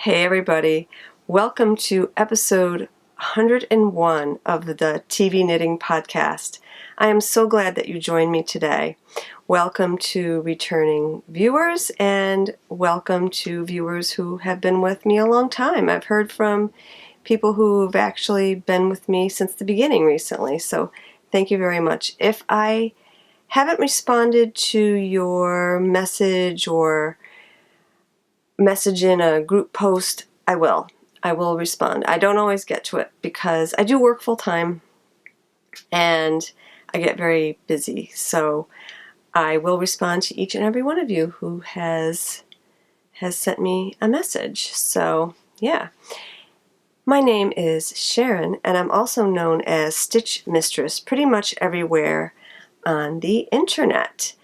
Hey everybody, welcome to episode 101 of the TV Knitting Podcast. I am so glad that you joined me today. Welcome to returning viewers and welcome to viewers who have been with me a long time. I've heard from people who've actually been with me since the beginning recently, so thank you very much. If I haven't responded to your message or message in a group post, I will respond. I don't always get to it because I do work full time and I get very busy. So I will respond to each and every one of you who has sent me a message. So yeah. My name is Sharon and I'm also known as Stitch Mistress pretty much everywhere on the internet.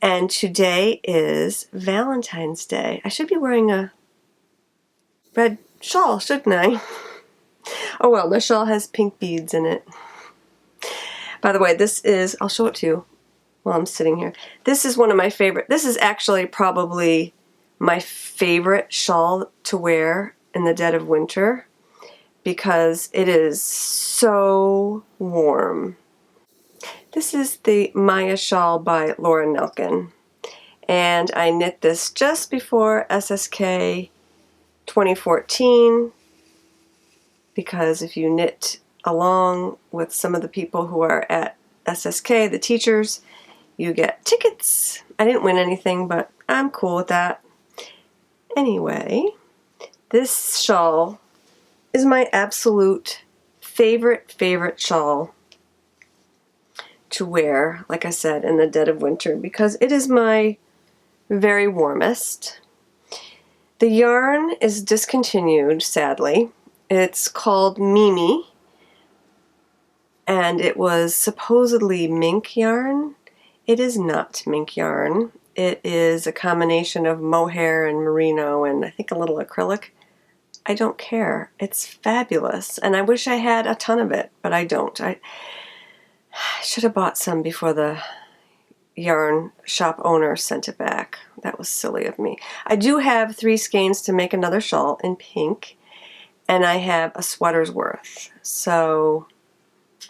And today is Valentine's Day. I should be wearing a red shawl, shouldn't I? Oh well, the shawl has pink beads in it. By the way, I'll show it to you while I'm sitting here. This is one of my favorite, this is actually probably my favorite shawl to wear in the dead of winter because it is so warm. This is the Maya shawl by Laura Nelkin. And I knit this just before SSK 2014 because if you knit along with some of the people who are at SSK, the teachers, you get tickets. I didn't win anything, but I'm cool with that. Anyway, this shawl is my absolute favorite shawl to wear, like I said, in the dead of winter because it is my very warmest. The yarn is discontinued, sadly. It's called Mimi, and it was supposedly mink yarn. It is not mink yarn. It is a combination of mohair and merino and I think a little acrylic. I don't care. It's fabulous, and I wish I had a ton of it, but I don't. I should have bought some before the yarn shop owner sent it back. That was silly of me. I do have 3 skeins to make another shawl in pink, and I have a sweater's worth. So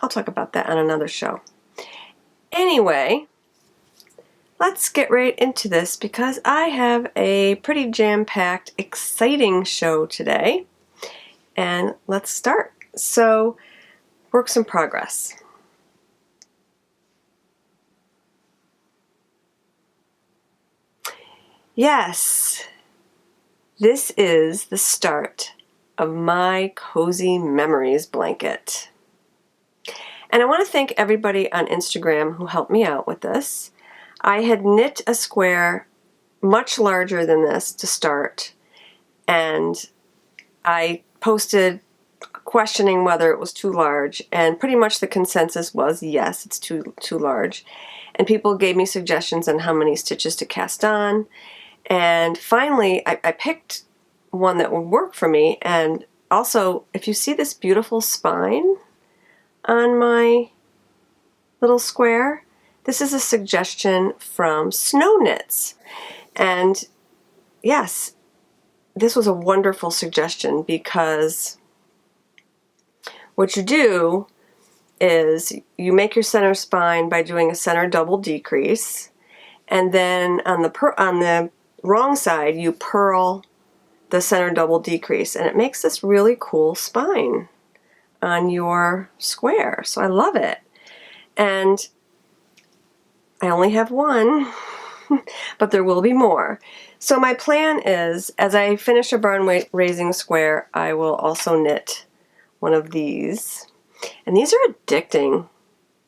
I'll talk about that on another show. Anyway, let's get right into this because I have a pretty jam-packed, exciting show today. And let's start. So, works in progress. Yes, this is the start of my Cozy Memories blanket. And I want to thank everybody on Instagram who helped me out with this. I had knit a square much larger than this to start, and I posted questioning whether it was too large, and pretty much the consensus was yes, it's too large. And people gave me suggestions on how many stitches to cast on. And finally, I picked one that would work for me. And also, if you see this beautiful spine on my little square, this is a suggestion from Snow Knits. And yes, this was a wonderful suggestion because what you do is you make your center spine by doing a center double decrease, and then on the wrong side you purl the center double decrease, and it makes this really cool spine on your square. So I love it. And I only have one, but there will be more. So my plan is, as I finish a barn raising square, I will also knit one of these. And these are addicting.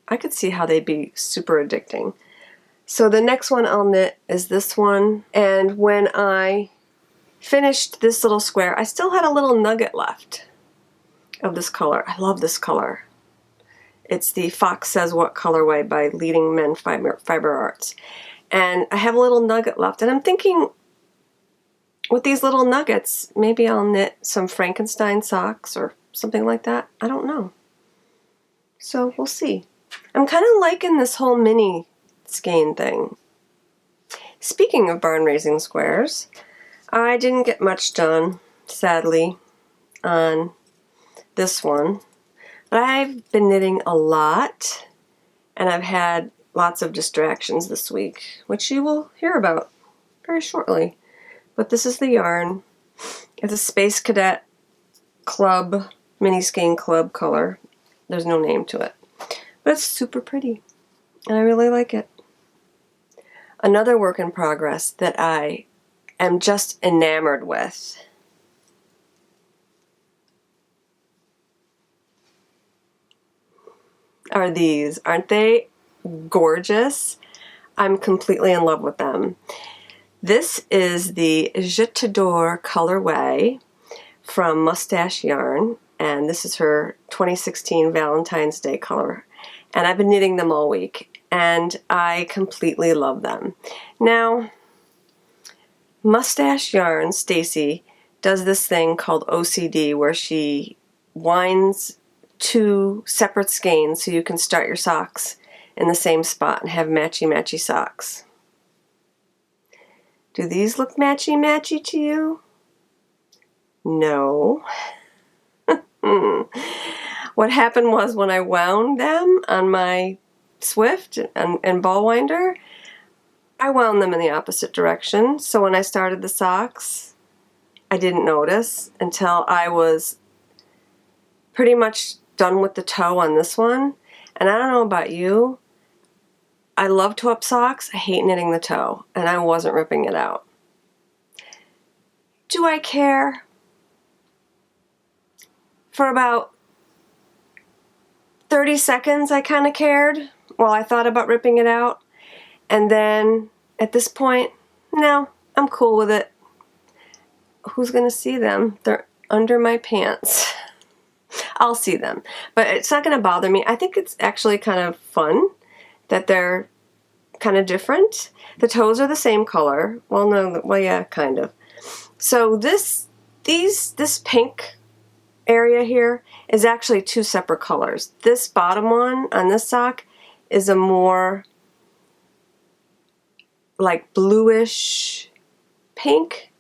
I could see how they'd be super addicting. So the next one I'll knit is this one. And when I finished this little square, I still had a little nugget left of this color. I love this color. It's the Fox Says What colorway by Leading Men Fiber Arts. And I have a little nugget left. And I'm thinking with these little nuggets, maybe I'll knit some Frankenstein socks or something like that. I don't know. So we'll see. I'm kind of liking this whole mini skein thing. Speaking of barn raising squares, I didn't get much done sadly, on this one. But I've been knitting a lot, and I've had lots of distractions this week, which you will hear about very shortly. But this is the yarn. It's a Space Cadet Club, Mini Skein Club color. There's no name to it. But it's super pretty, and I really like it. Another work in progress that I am just enamored with are these. Aren't they gorgeous? I'm completely in love with them. This is the Je t'adore colorway from Mustache Yarn, and this is her 2016 Valentine's Day color. And I've been knitting them all week, and I completely love them. Now, Mustache Yarn, Stacy, does this thing called OCD where she winds 2 separate skeins so you can start your socks in the same spot and have matchy-matchy socks. Do these look matchy-matchy to you? No. What happened was when I wound them on my Swift and ball winder, I wound them in the opposite direction. So when I started the socks, I didn't notice until I was pretty much done with the toe on this one. And I don't know about you, I love toe-up socks. I hate knitting the toe, and I wasn't ripping it out. Do I care? For about 30 seconds I kind of cared while I thought about ripping it out. And then at this point, no, I'm cool with it. Who's going to see them? They're under my pants. I'll see them, but it's not going to bother me. I think it's actually kind of fun that they're kind of different. The toes are the same color. Well, no, well, yeah, kind of. So this pink area here is actually 2 separate colors. This bottom one on this sock is a more like bluish pink,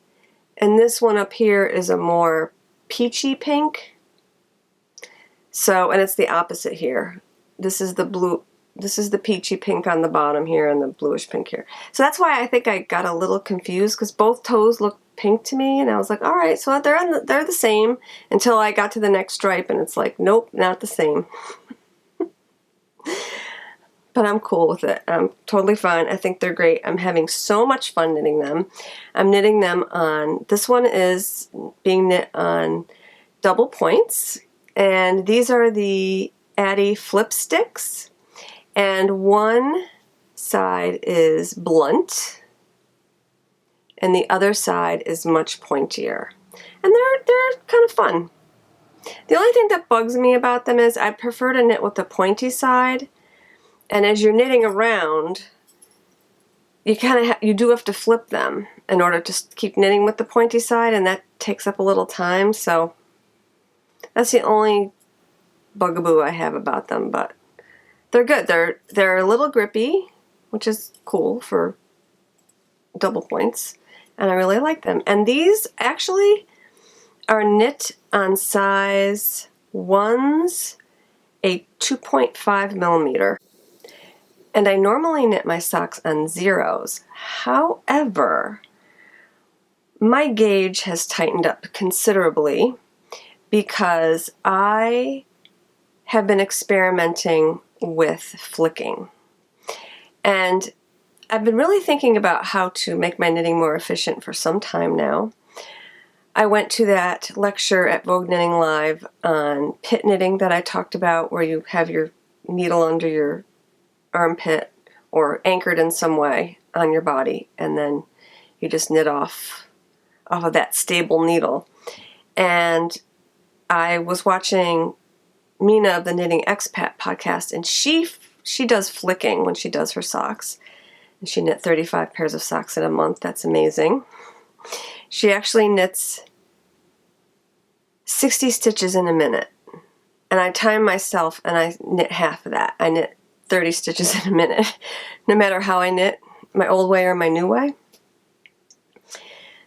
and this one up here is a more peachy pink. So, and it's the opposite here. This is the blue, this is the peachy pink on the bottom here and the bluish pink here. So that's why I think I got a little confused because both toes look pink to me, and I was like, all right, so they're the same until I got to the next stripe, and it's like, nope, not the same. But I'm cool with it. I'm totally fine. I think they're great. I'm having so much fun knitting them. I'm knitting them on, this one is being knit on double points, and these are the Addy Flip Sticks, and one side is blunt, and the other side is much pointier. And they're kind of fun. The only thing that bugs me about them is I prefer to knit with the pointy side, and as you're knitting around, you kind of you do have to flip them in order to keep knitting with the pointy side, and that takes up a little time. So that's the only bugaboo I have about them, but they're good. They're a little grippy, which is cool for double points, and I really like them. And these actually are knit on size 1s, a 2.5 millimeter. And I normally knit my socks on 0s. However, my gauge has tightened up considerably because I have been experimenting with flicking. And I've been really thinking about how to make my knitting more efficient for some time now. I went to that lecture at Vogue Knitting Live on pit knitting that I talked about, where you have your needle under your armpit or anchored in some way on your body, and then you just knit off of that stable needle. And I was watching Mina of the Knitting Expat podcast, and she does flicking when she does her socks. And she knit 35 pairs of socks in a month. That's amazing. She actually knits 60 stitches in a minute. And I time myself and I knit half of that. I knit 30 stitches in a minute, no matter how I knit, my old way or my new way.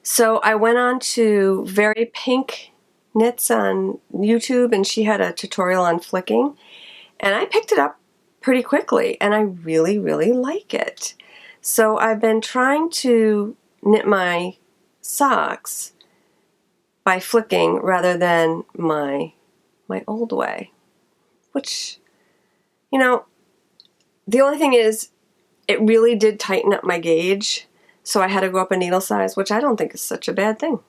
So I went on to Very Pink Knits on YouTube, and she had a tutorial on flicking, and I picked it up pretty quickly, and I really, really like it. So I've been trying to knit my socks by flicking rather than my old way, which, the only thing is it really did tighten up my gauge, so I had to go up a needle size, which I don't think is such a bad thing.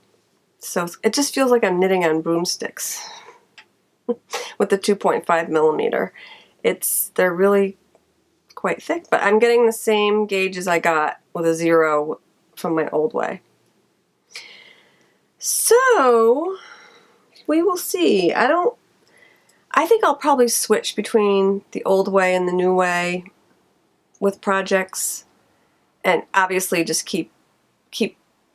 So it just feels like I'm knitting on broomsticks with the 2.5 millimeter. They're really quite thick, but I'm getting the same gauge as I got with a 0 from my old way. So we will see. I think I'll probably switch between the old way and the new way with projects, and obviously just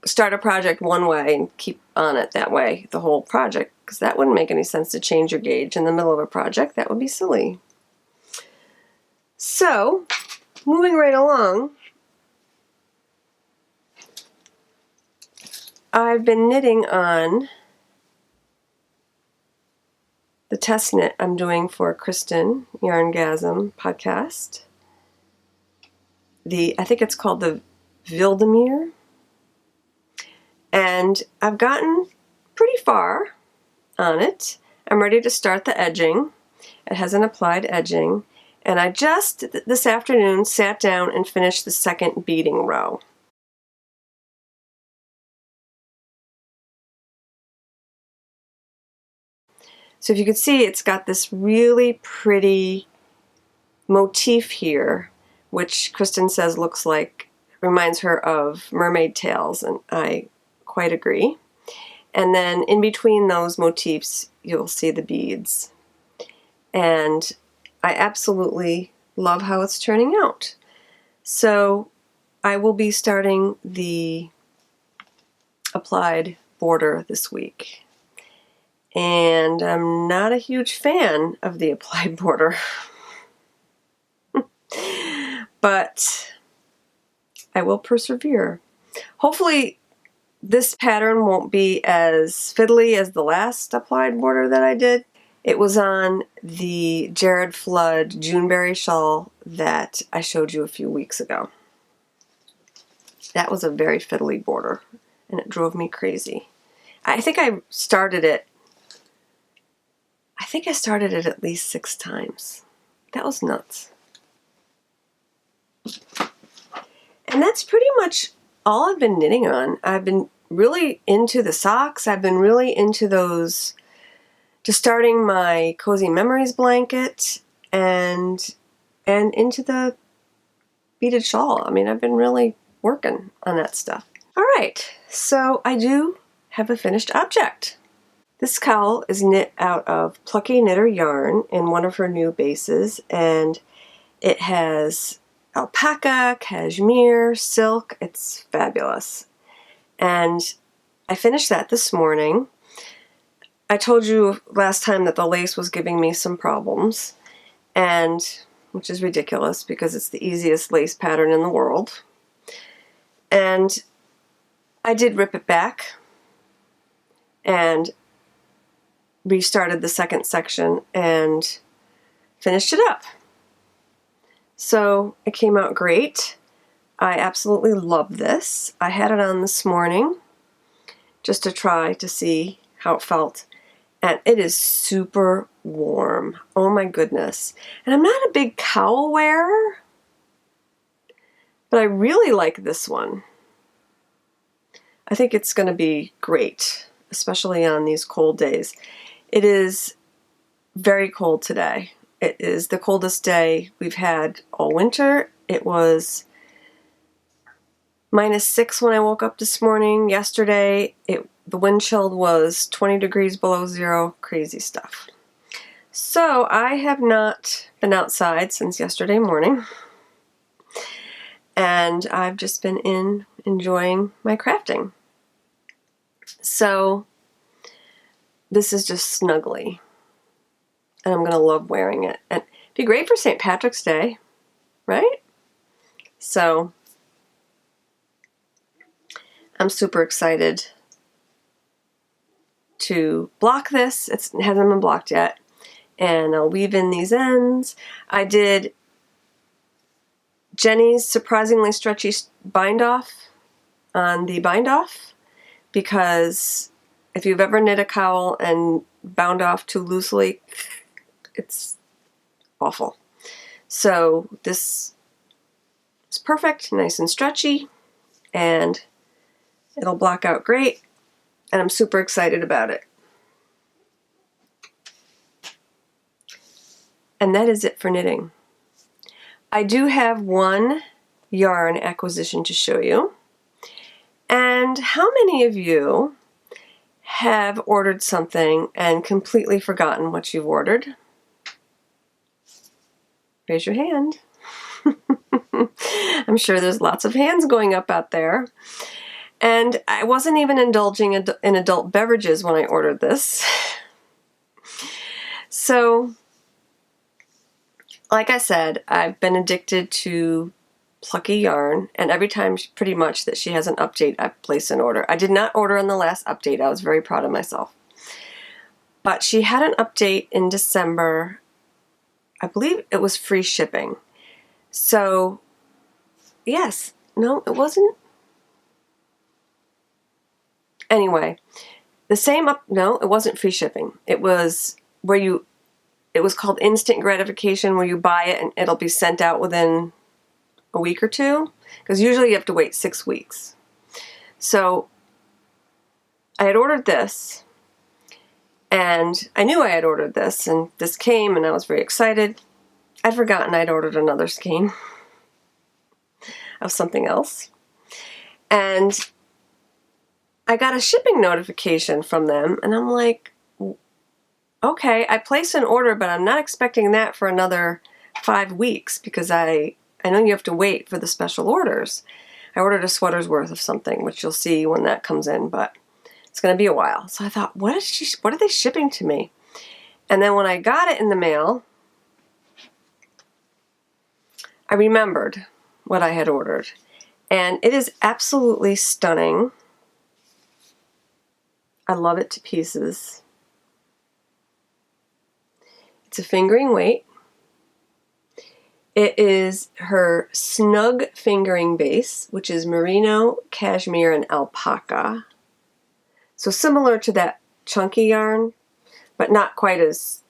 start a project one way and keep on it that way the whole project, because that wouldn't make any sense to change your gauge in the middle of a project. That would be silly. So, moving right along, I've been knitting on the test knit I'm doing for Kristen Yarngasm podcast. I think it's called the Vildemir. And I've gotten pretty far on it. I'm ready to start the edging. It has an applied edging. And I just this afternoon sat down and finished the second beading row. So if you can see, it's got this really pretty motif here, which Kristen says reminds her of mermaid tails, and I quite agree. And then in between those motifs, you'll see the beads. And I absolutely love how it's turning out. So I will be starting the applied border this week. And I'm not a huge fan of the applied border. But I will persevere. Hopefully this pattern won't be as fiddly as the last applied border that I did. It was on the Jared Flood Juneberry shawl that I showed you a few weeks ago. That was a very fiddly border, and it drove me crazy. I think I started it at least 6 times. That was nuts. And that's pretty much all I've been knitting on. I've been really into the socks. I've been really into those, to starting my Cozy Memories blanket and into the beaded shawl. I mean, I've been really working on that stuff. All right, so I do have a finished object. This cowl is knit out of Plucky Knitter yarn in one of her new bases, and it has alpaca, cashmere, silk. It's fabulous. And I finished that this morning. I told you last time that the lace was giving me some problems, and which is ridiculous because it's the easiest lace pattern in the world. And I did rip it back and restarted the second section and finished it up. So it came out great. I absolutely love this. I had it on this morning just to try to see how it felt. And it is super warm. Oh my goodness. And I'm not a big cowl wearer, but I really like this one. I think it's going to be great, especially on these cold days. It is very cold today. It is the coldest day we've had all winter. It was -6 when I woke up this morning. Yesterday, the wind chill was 20 degrees below zero. Crazy stuff. So I have not been outside since yesterday morning. And I've just been enjoying my crafting. So this is just snuggly. And I'm going to love wearing it. And it'd be great for St. Patrick's Day, right? So I'm super excited to block this. It hasn't been blocked yet. And I'll weave in these ends. I did Jenny's surprisingly stretchy bind off on the bind off, because if you've ever knit a cowl and bound off too loosely, it's awful. So this is perfect, nice and stretchy, and it'll block out great, and I'm super excited about it. And that is it for knitting. I do have one yarn acquisition to show you. And how many of you have ordered something and completely forgotten what you've ordered? Raise your hand. I'm sure there's lots of hands going up out there. And I wasn't even indulging in adult beverages when I ordered this. So, like I said, I've been addicted to Plucky yarn, and every time pretty much that she has an update, I place an order. I did not order on the last update. I was very proud of myself. But she had an update in December. I believe it was free shipping. So, yes. No, it wasn't. Anyway, no, it wasn't free shipping. It was it was called instant gratification, where you buy it and it'll be sent out within a week or two, because usually you have to wait 6 weeks. So I had ordered this, and I knew I had ordered this, and this came, and I was very excited. I'd forgotten I'd ordered another skein of something else. And I got a shipping notification from them, and I'm like, okay, I placed an order, but I'm not expecting that for another 5 weeks, because I know you have to wait for the special orders. I ordered a sweater's worth of something, which you'll see when that comes in, but it's going to be a while. So I thought, what are they shipping to me? And then when I got it in the mail, I remembered what I had ordered. And it is absolutely stunning. I love it to pieces. It's a fingering weight. It is her snug fingering base, which is merino, cashmere, and alpaca. So similar to that chunky yarn, but not quite as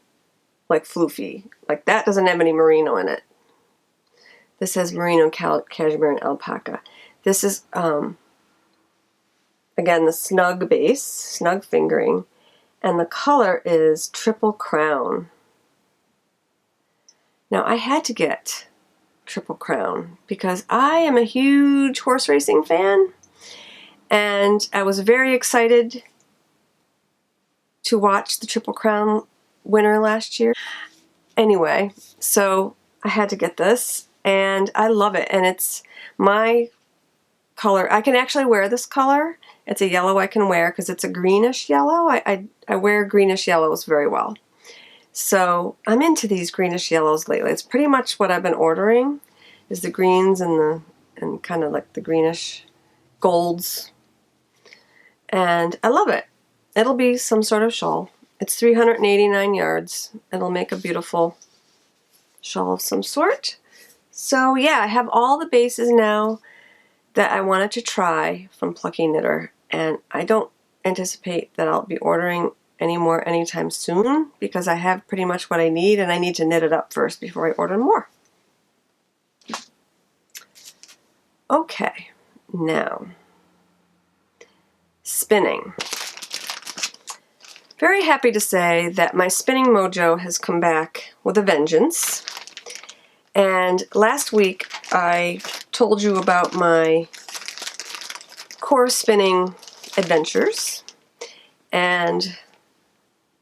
like floofy. Like that doesn't have any merino in it. This has merino, cashmere, and alpaca. This is, again, the snug base, snug fingering, and the color is Triple Crown. Now, I had to get Triple Crown because I am a huge horse racing fan, and I was very excited to watch the Triple Crown winner last year. Anyway, so I had to get this, and I love it, and it's my color. I can actually wear this color. It's a yellow I can wear because it's a greenish yellow. I wear greenish yellows very well. So I'm into these greenish yellows lately. It's pretty much what I've been ordering, is the greens and kind of like the greenish golds. And I love it. It'll be some sort of shawl. It's 389 yards. It'll make a beautiful shawl of some sort. So yeah, I have all the bases now that I wanted to try from Plucky Knitter, and I don't anticipate that I'll be ordering any more anytime soon, because I have pretty much what I need, and I need to knit it up first before I order more. Okay, now spinning. Very happy to say that my spinning mojo has come back with a vengeance. And last week I told you about my core spinning adventures, and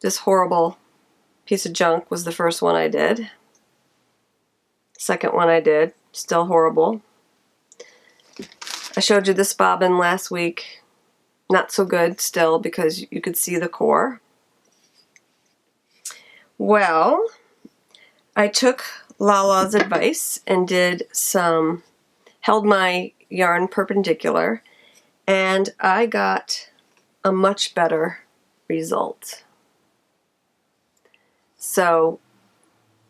this horrible piece of junk was the first one I did. Second one I did, still horrible. I showed you this bobbin last week. Not so good still, because you could see the core. Well, I took Lala's advice and held my yarn perpendicular and I got a much better result. So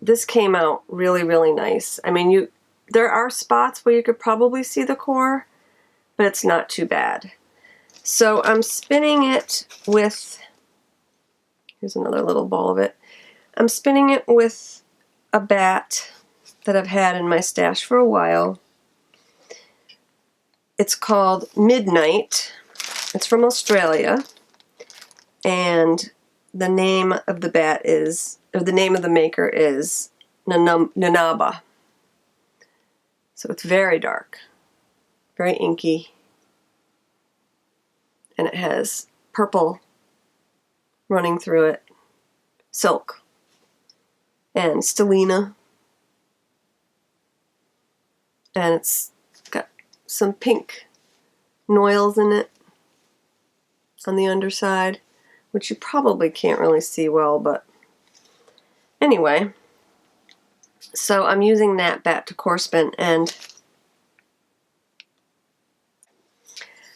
this came out really, really nice. I mean, there are spots where you could probably see the core, but it's not too bad. So I'm spinning it with, here's another little ball of it. I'm spinning it with a bat that I've had in my stash for a while. It's called Midnight. It's from Australia, and the name of the bat is, or the name of the maker is Nanaba. So it's very dark, very inky, and it has purple running through it, silk, and stellina, and it's got some pink noils in it on the underside, which you probably can't really see well, but anyway. So I'm using that bat to core spin, and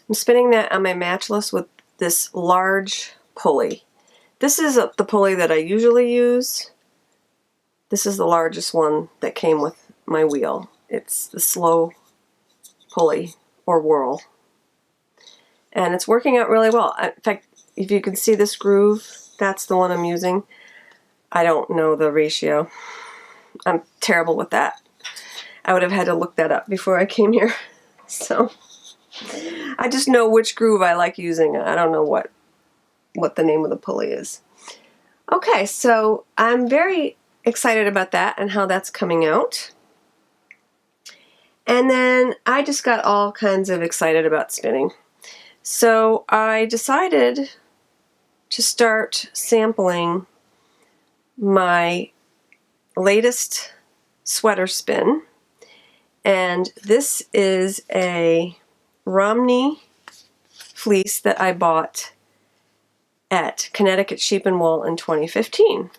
I'm spinning that on my matchless with this large pulley. This is the pulley that I usually use. This is the largest one that came with my wheel. It's the slow pulley or whirl. And it's working out really well. In fact, if you can see this groove, that's the one I'm using. I don't know the ratio. I'm terrible with that. I would have had to look that up before I came here. So I just know which groove I like using. I don't know what the name of the pulley is. Okay, so I'm very excited about that and how that's coming out. And then I just got all kinds of excited about spinning. So I decided to start sampling my latest sweater spin. And this is a Romney fleece that I bought at Connecticut Sheep and Wool in 2015.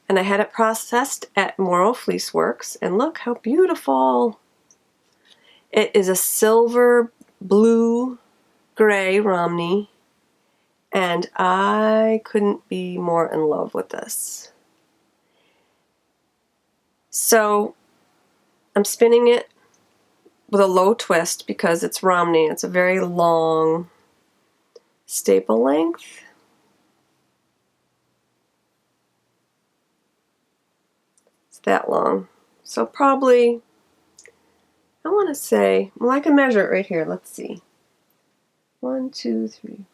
And I had it processed at Morrow Fleece Works, and look how beautiful! It is a silver, blue, gray Romney, and I couldn't be more in love with this. So I'm spinning it with a low twist because it's Romney. It's a very long staple length. It's that long. So probably, I want to say, well, I can measure it right here. Let's see. 1, 2, 3.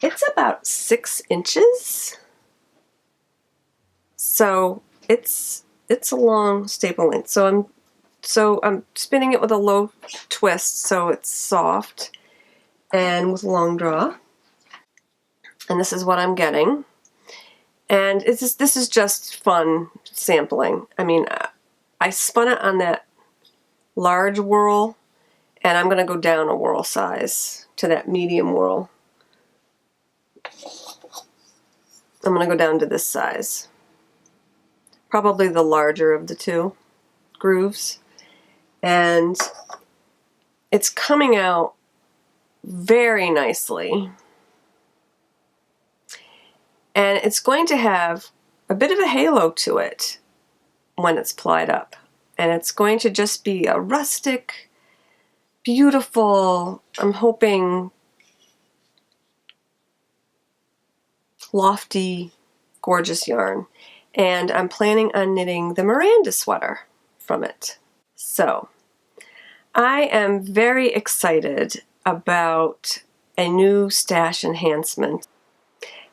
It's about 6 inches. So it's a long staple length. So I'm spinning it with a low twist so it's soft and with a long draw. And this is what I'm getting. And this is just fun sampling. I mean, I spun it on that large whirl, and I'm going to go down a whirl size to that medium whirl. I'm going to go down to this size. Probably the larger of the two grooves. And it's coming out very nicely. And it's going to have a bit of a halo to it when it's plied up. And it's going to just be a rustic, beautiful, I'm hoping, lofty, gorgeous yarn. And I'm planning on knitting the Miranda sweater from it. So I am very excited about a new stash enhancement.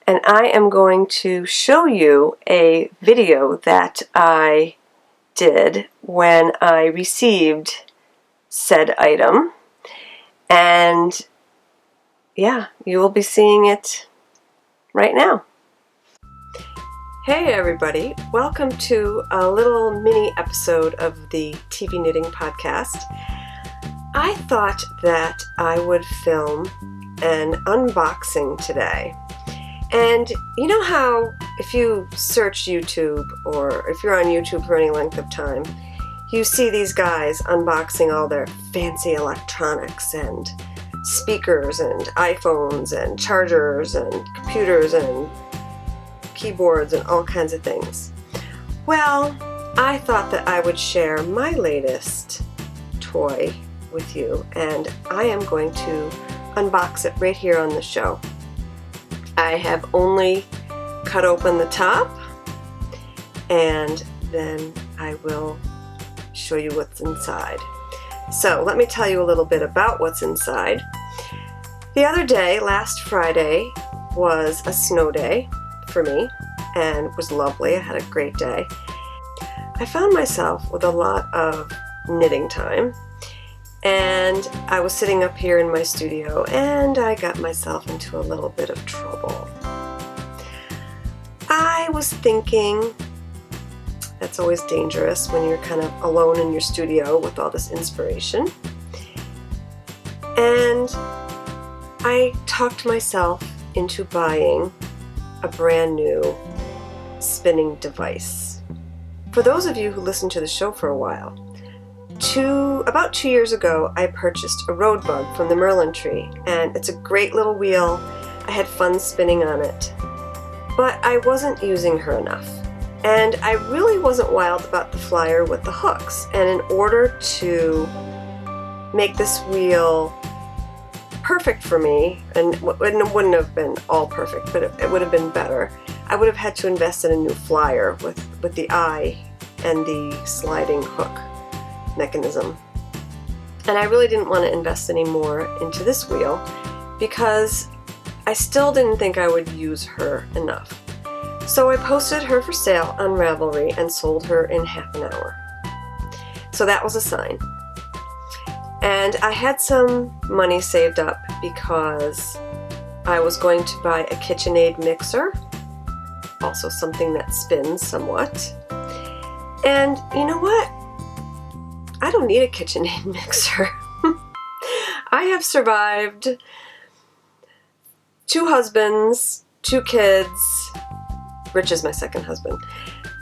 And I am going to show you a video that I did when I received said item. And yeah, you will be seeing it right now. Hey everybody, welcome to a little mini episode of the TV Knitting Podcast. I thought that I would film an unboxing today. And you know how if you search YouTube, or if you're on YouTube for any length of time, You see these guys unboxing all their fancy electronics and speakers and iPhones and chargers and computers and keyboards and all kinds of things. Well, I thought that I would share my latest toy with you, and I am going to unbox it right here on the show. I have only cut open the top, and then I will show you what's inside. So let me tell you a little bit about what's inside. The other day, last Friday, was a snow day for me, and it was lovely. I had a great day. I found myself with a lot of knitting time, and I was sitting up here in my studio, and I got myself into a little bit of trouble. I was thinking, that's always dangerous when you're kind of alone in your studio with all this inspiration. And I talked myself into buying a brand new spinning device. For those of you who listen to the show for a while, about 2 years ago, I purchased a road bug from the Merlin tree, and it's a great little wheel. I had fun spinning on it, but I wasn't using her enough. And I really wasn't wild about the flyer with the hooks. And in order to make this wheel perfect for me, and it wouldn't have been all perfect, but it would have been better, I would have had to invest in a new flyer with the eye and the sliding hook mechanism. And I really didn't want to invest any more into this wheel because I still didn't think I would use her enough. So I posted her for sale on Ravelry and sold her in half an hour. So that was a sign. And I had some money saved up because I was going to buy a KitchenAid mixer, also something that spins somewhat. And you know what? I don't need a KitchenAid mixer. I have survived 2 husbands, 2 kids. Rich is my second husband.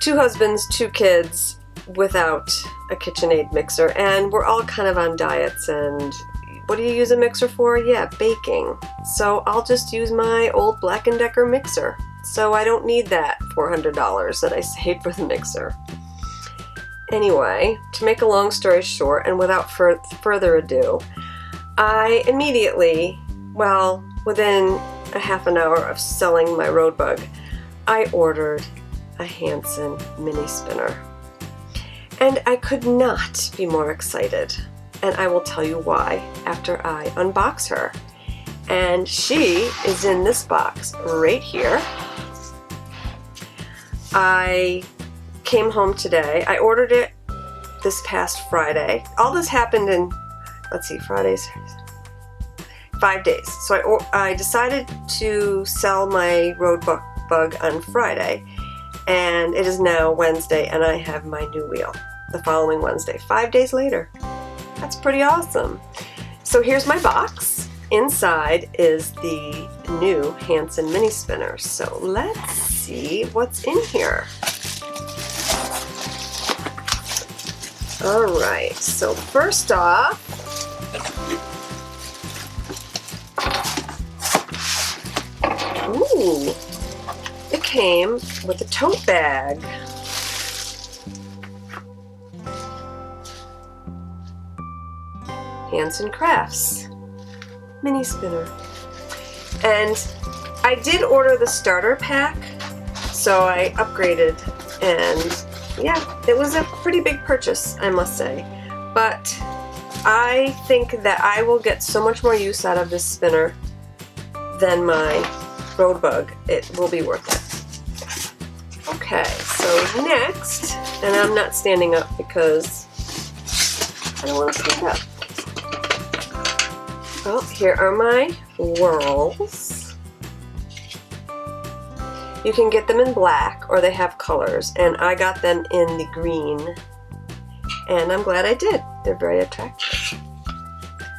2 husbands, 2 kids without a KitchenAid mixer, and we're all kind of on diets. And what do you use a mixer for? Yeah, baking. So I'll just use my old Black & Decker mixer. So I don't need that $400 that I saved for the mixer. Anyway, to make a long story short, and without further ado, I immediately, within a half an hour of selling my road bug, I ordered a Hanson mini spinner. And I could not be more excited. And I will tell you why after I unbox her. And she is in this box right here. I came home today. I ordered it this past Friday. All this happened in, Fridays, 5 days. So I decided to sell my road bug on Friday, and it is now Wednesday, and I have my new wheel the following Wednesday, 5 days later. That's pretty awesome. So here's my box. Inside is the new Hanson mini spinner. So let's see what's in here. All right, so first off, it came with a tote bag. Hanson Crafts mini spinner. And I did order the starter pack, so I upgraded, and yeah, it was a pretty big purchase, I must say. But I think that I will get so much more use out of this spinner than my road bug. It will be worth it. Okay, so next, and I'm not standing up because I don't want to stand up. Well, here are my whorls. You can get them in black, or they have colors, and I got them in the green, and I'm glad I did. They're very attractive.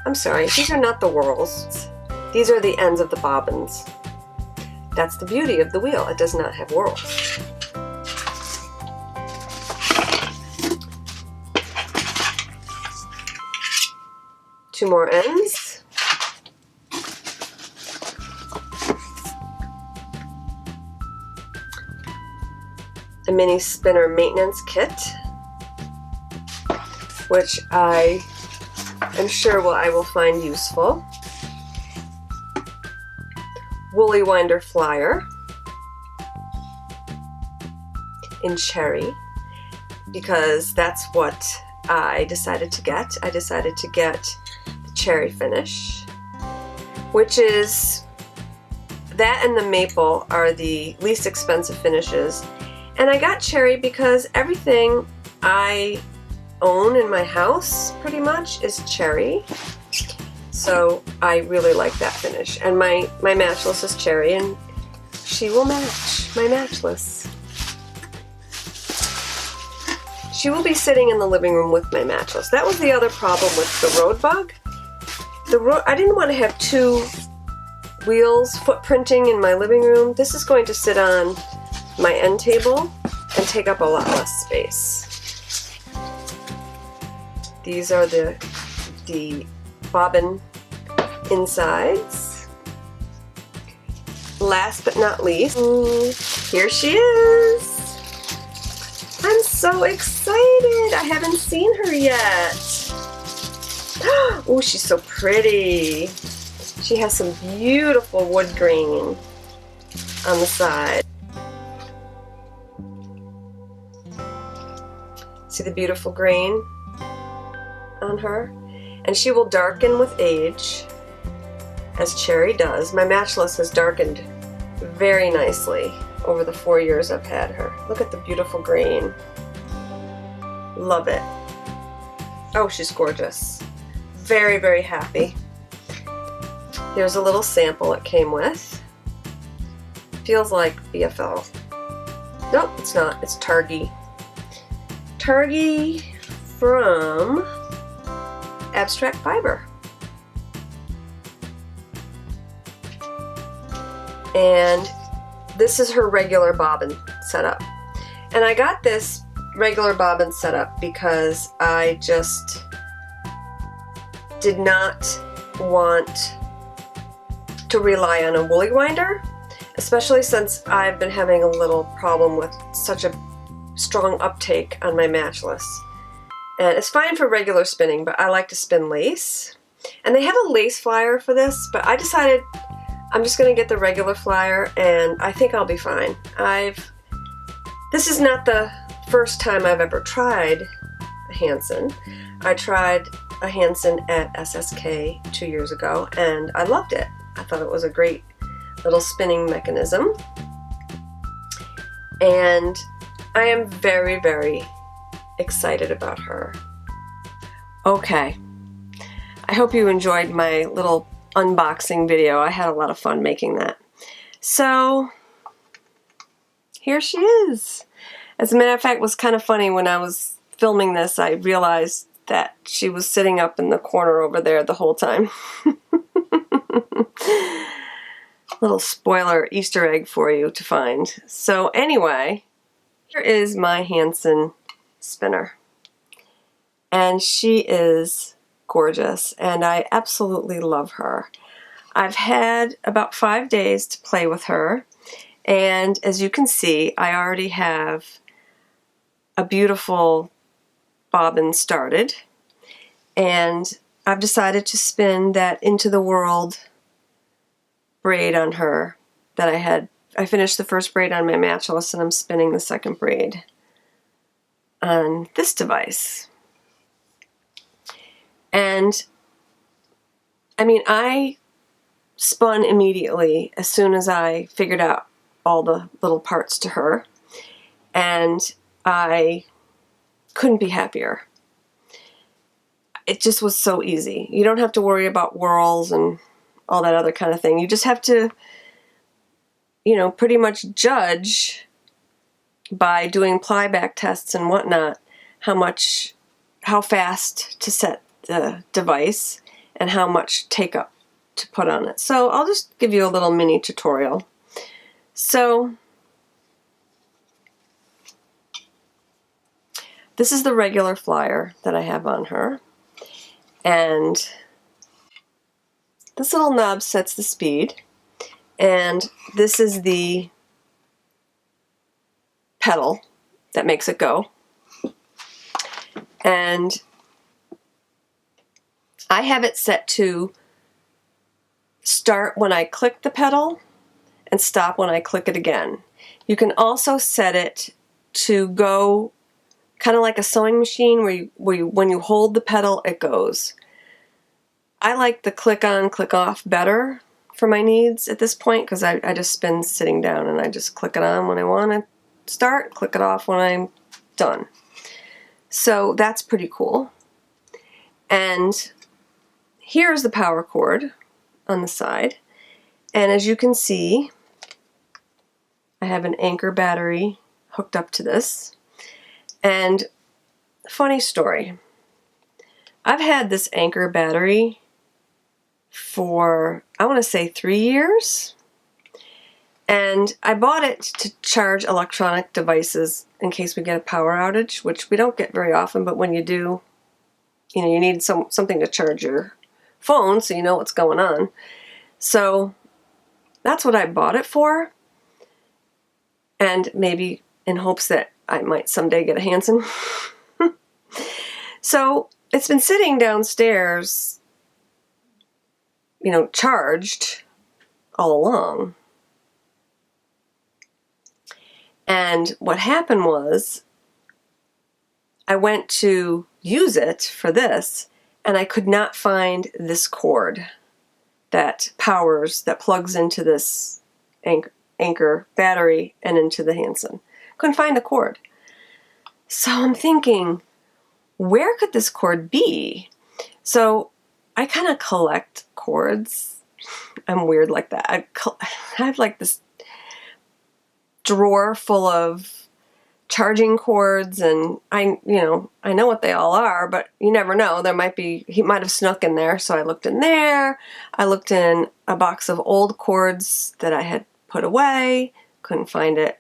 I'm sorry, these are not the whorls. These are the ends of the bobbins. That's the beauty of the wheel. It does not have whorls. 2 more ends. A mini spinner maintenance kit, which I am sure I will find useful. Woolly winder flyer in cherry, because that's what I decided to get. I decided to get the cherry finish, which is, that and the maple are the least expensive finishes. And I got cherry because everything I own in my house pretty much is cherry. So I really like that finish. And my matchless is cherry, and she will match my matchless. She will be sitting in the living room with my matchless. That was the other problem with the road bug. I didn't want to have 2 wheels footprinting in my living room. This is going to sit on my end table and take up a lot less space. These are the bobbin insides. Last but not least, here she is. I'm so excited. I haven't seen her yet. Oh, she's so pretty. She has some beautiful wood grain on the side. See the beautiful grain on her? And she will darken with age, as cherry does. My matchless has darkened very nicely over the 4 years I've had her. Look at the beautiful grain. Love it. Oh, she's gorgeous. Very, very happy. Here's a little sample it came with. Feels like BFL. Nope, it's not. It's Targhee. Targhee from Abstract Fiber. And this is her regular bobbin setup. And I got this regular bobbin setup because I just did not want to rely on a woolly winder, especially since I've been having a little problem with such a strong uptake on my matchless. And it's fine for regular spinning, but I like to spin lace. And they have a lace flyer for this, but I decided I'm just going to get the regular flyer, and I think I'll be fine. This is not the first time I've ever tried a Hansen. I tried a Hansen at SSK 2 years ago, and I loved it. I thought it was a great little spinning mechanism. And I am very, very excited about her. Okay, I hope you enjoyed my little unboxing video. I had a lot of fun making that. So here she is. As a matter of fact, it was kind of funny when I was filming this, I realized that she was sitting up in the corner over there the whole time. Little spoiler Easter egg for you to find. So anyway, here is my Hansen spinner. And she is gorgeous, and I absolutely love her. I've had about 5 days to play with her, and as you can see, I already have a beautiful bobbin started, and I've decided to spin that Into the World braid on her that I finished the first braid on my matchless, and I'm spinning the second braid on this device. And I mean, I spun immediately as soon as I figured out all the little parts to her, and I couldn't be happier. It just was so easy. You don't have to worry about whirls and all that other kind of thing. You just have to, you know, pretty much judge by doing plyback tests and whatnot how fast to set the device and how much take up to put on it. So I'll just give you a little mini tutorial. So this is the regular flyer that I have on her, and this little knob sets the speed, and this is the pedal that makes it go. And I have it set to start when I click the pedal and stop when I click it again. You can also set it to go kind of like a sewing machine where when you hold the pedal, it goes. I like the click on, click off better for my needs at this point, because I just spin sitting down and I just click it on when I want to start, click it off when I'm done. So that's pretty cool. And here's the power cord on the side. And as you can see, I have an Anker battery hooked up to this. And funny story, I've had this Anker battery for, I want to say 3 years. And I bought it to charge electronic devices in case we get a power outage, which we don't get very often, but when you do, you know, you need something to charge your phone so you know what's going on. So that's what I bought it for, and maybe in hopes that I might someday get a Hanson. So it's been sitting downstairs, you know, charged all along. And what happened was, I went to use it for this, and I could not find this cord that plugs into this Anker battery and into the Hanson. Couldn't find the cord. So I'm thinking, where could this cord be? So I kind of collect cords. I'm weird like that. I have like this drawer full of charging cords, and I know what they all are, but you never know. He might have snuck in there. So I looked in there. I looked in a box of old cords that I had put away. Couldn't find it.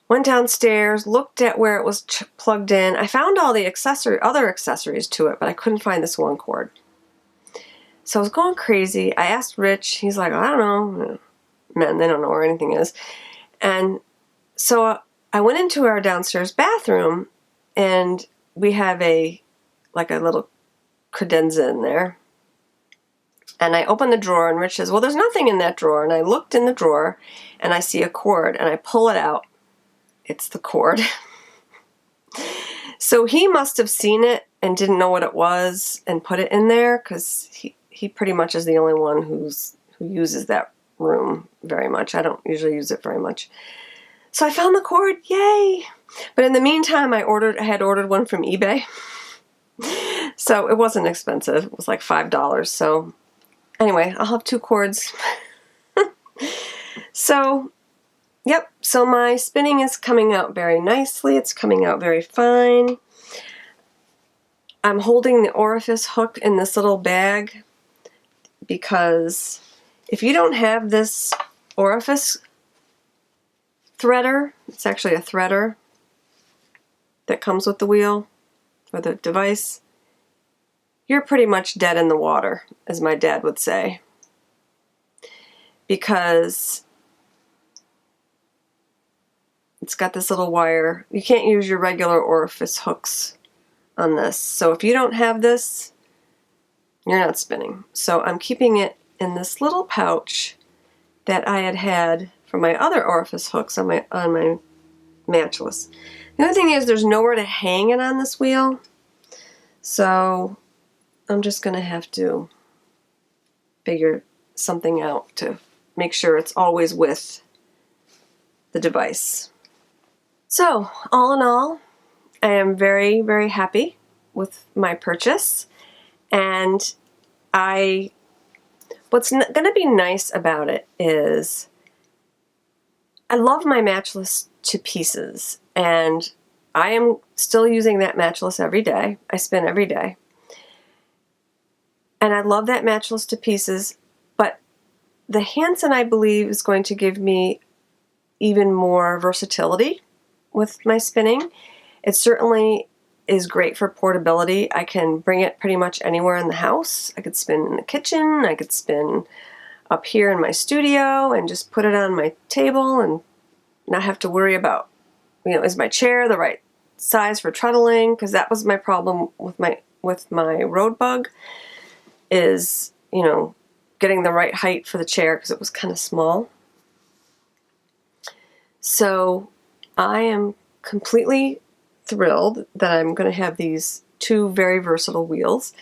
Went downstairs, looked at where it was plugged in. I found all the other accessories to it, but I couldn't find this one cord. So I was going crazy. I asked Rich. He's like, I don't know. Men, they don't know where anything is. And so I went into our downstairs bathroom, and we have a little credenza in there. And I opened the drawer, and Rich says, well, there's nothing in that drawer. And I looked in the drawer, and I see a cord, and I pull it out. It's the cord. So he must have seen it and didn't know what it was and put it in there, because he pretty much is the only one who uses that room very much. I don't usually use it very much. So I found the cord, yay! But in the meantime, I had ordered one from eBay. So it wasn't expensive. It was like $5. So anyway, I'll have 2 cords. So, yep. So my spinning is coming out very nicely. It's coming out very fine. I'm holding the orifice hook in this little bag because if you don't have this orifice threader, it's actually a threader that comes with the wheel or the device, you're pretty much dead in the water, as my dad would say. Because it's got this little wire. You can't use your regular orifice hooks on this. So if you don't have this, you're not spinning. So I'm keeping it in this little pouch that I had for my other orifice hooks on my matchless. The other thing is there's nowhere to hang it on this wheel. So I'm just going to have to figure something out to make sure it's always with the device. So all in all, I am very, very happy with my purchase. And what's going to be nice about it is I love my matchless to pieces, and I am still using that matchless every day. I spin every day. And I love that matchless to pieces, but the Hanson, I believe, is going to give me even more versatility with my spinning. It certainly is great for portability. I can bring it pretty much anywhere in the house. I could spin in the kitchen. I could spin up here in my studio and just put it on my table and not have to worry about, is my chair the right size for treadling? Because that was my problem with my road bug, is, getting the right height for the chair because it was kind of small. So I am completely thrilled that I'm going to have these two very versatile wheels.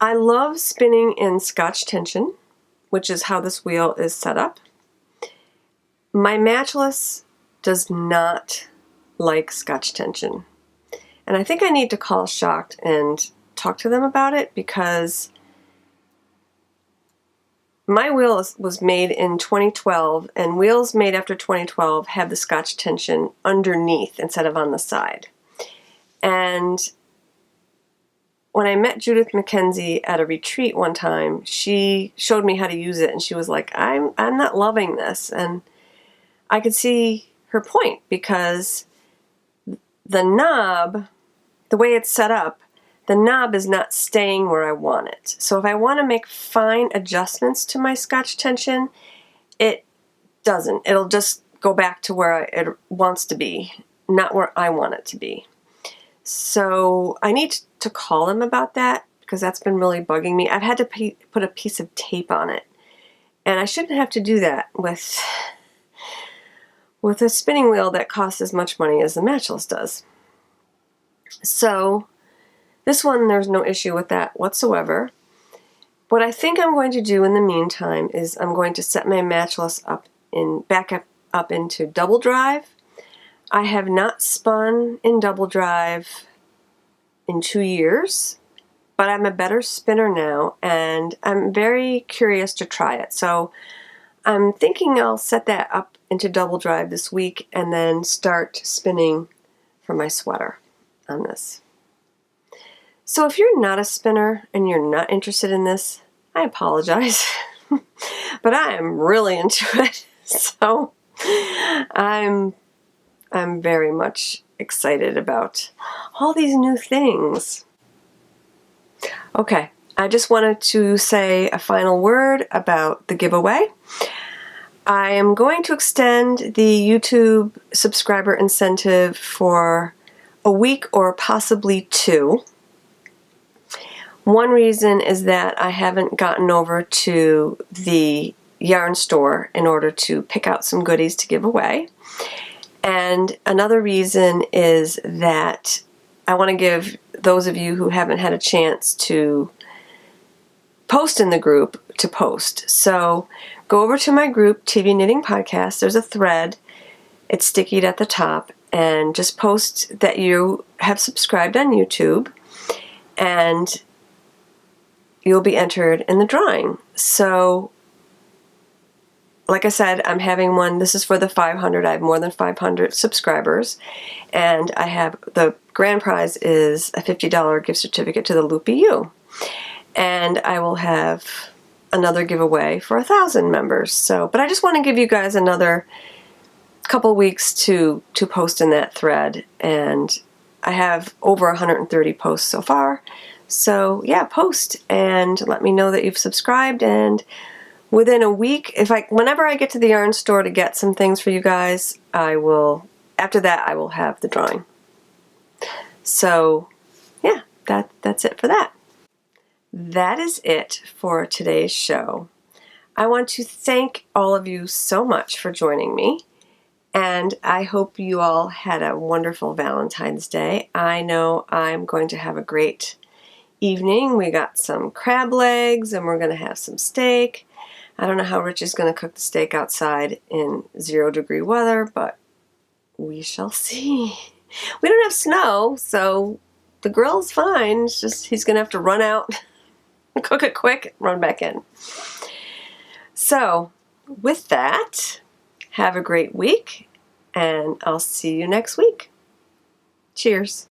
I love spinning in Scotch tension, which is how this wheel is set up. My matchless does not like Scotch tension. And I think I need to call Shocked and talk to them about it, because my wheel was made in 2012, and wheels made after 2012 have the Scotch tension underneath instead of on the side. And when I met Judith McKenzie at a retreat one time, she showed me how to use it, and she was like, I'm not loving this. And I could see her point, because the knob, the way it's set up, the knob is not staying where I want it. So if I want to make fine adjustments to my Scotch tension, it doesn't. It'll just go back to where it wants to be, not where I want it to be. So I need to call him about that, because that's been really bugging me. I've had to put a piece of tape on it, and I shouldn't have to do that with a spinning wheel that costs as much money as the matchless does. So this one, there's no issue with that whatsoever. What I think I'm going to do in the meantime is I'm going to set my matchless back up into double drive. I have not spun in double drive in 2 years, but I'm a better spinner now, and I'm very curious to try it. So I'm thinking I'll set that up into double drive this week and then start spinning for my sweater on this. So if you're not a spinner and you're not interested in this, I apologize, but I am really into it. So I'm very much excited about all these new things. Okay, I just wanted to say a final word about the giveaway. I am going to extend the YouTube subscriber incentive for a week or possibly 2. One reason is that I haven't gotten over to the yarn store in order to pick out some goodies to give away. And another reason is that I want to give those of you who haven't had a chance to post in the group to post. So go over to my group, TV Knitting Podcast. There's a thread. It's stickied at the top. And just post that you have subscribed on YouTube, and you'll be entered in the drawing. So, like I said, I'm having one. This is for the 500. I have more than 500 subscribers. And I have, the grand prize is a $50 gift certificate to the Loopy U. And I will have another giveaway for 1,000 members. So, but I just want to give you guys another couple weeks to post in that thread. And I have over 130 posts so far. So yeah, post and let me know that you've subscribed, and within a week, whenever I get to the yarn store to get some things for you guys, after that I will have the drawing. So yeah, that's it for that. That is it for today's show. I want to thank all of you so much for joining me, and I hope you all had a wonderful Valentine's Day. I know I'm going to have a great evening. We got some crab legs, and we're going to have some steak. I don't know how Rich is going to cook the steak outside in 0-degree weather, but we shall see. We don't have snow, so the grill's fine. It's just he's going to have to run out, cook it quick, run back in. So with that, have a great week, and I'll see you next week. Cheers.